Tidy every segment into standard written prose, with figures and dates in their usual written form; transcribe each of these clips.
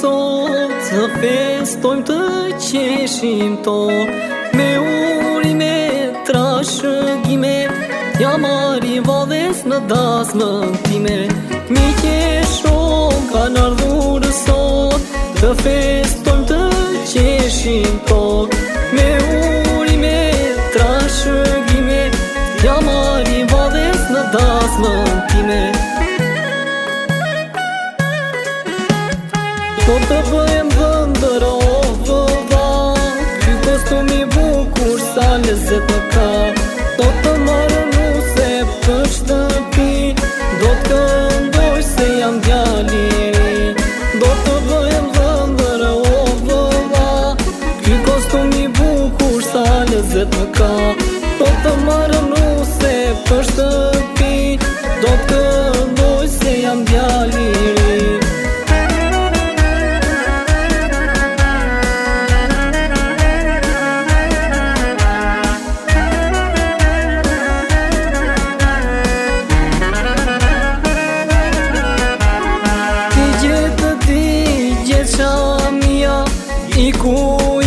sot, të festojmë të qeshim to. Me urime, trashëgime, t'ja marri vadhes në dasmën time. Mi qeshon kanë ardhur sot, të festojmë të qeshim to. Me urime, trashëgime, t'ja marri vadhes në dasmën time. Po të bëjem dhëndër o vëlla, ky kostum i bukur sa lezet më ka. Do të marrë nuse për shtëpi, do të këndoj se jam djali i ri. Do të bëjem dhëndër o vëlla, ky kostum i bukur sa lezet më ka. Do të marrë nuse për shtëpi, do të këndoj se jam djali i ri.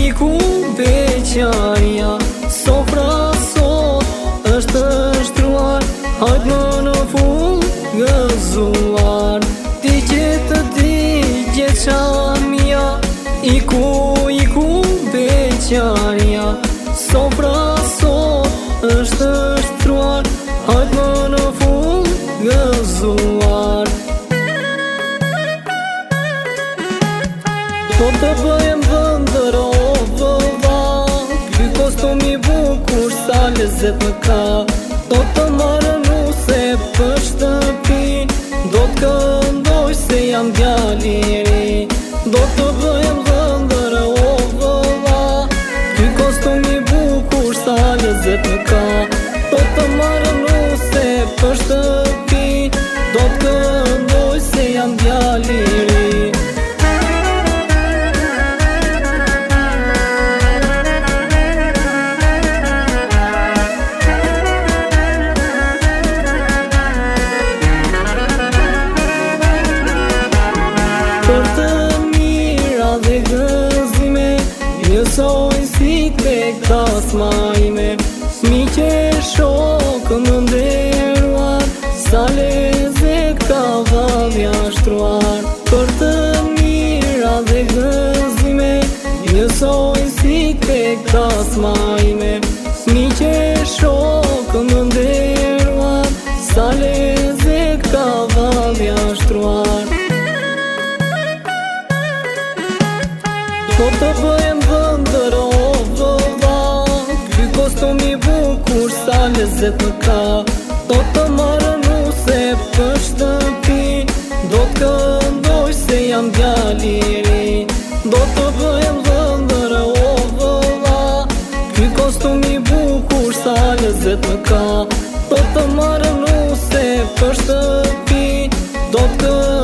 Iku beqaria, sofra sot është shtruar, hajt më në fund gëzuar. Ti që digje qamia, iku beqaria, sofra sot është shtruar, hajt më në fund gëzuar. Po të bëjem dhëndër o vëlla, ky kostum i bukur sa lezet më ka. Do të marrë nuse për shtëpi, do të këndoj se jam djali i ri. Do të bëjem dhëndër o vëlla, ky kostum i bukur sa lezet më ka. Do të marrë nuse për shtëpi, do të këndoj se jam djali i ri. Për të mira dhe gëzime, njësoj si tek tasma ime. Mi që shokë më nderuar, sa lezet ka vadhja shtruar. Për të mira dhe gëzime, njësoj si tek tasma ime. Mi që shokë më nderuar, sa lezet ka vadhja shtruar. Po të bëjem dhëndër o vëlla, ky kostum i bukur sa lezet më ka. Do të marrë nuse për shtëpi, do të këndoj se jam djali i ri. Do të bëjem dhëndër o vëlla, ky kostum i bukur sa lezet më ka. Do të marrë nuse për shtëpi, do të këndoj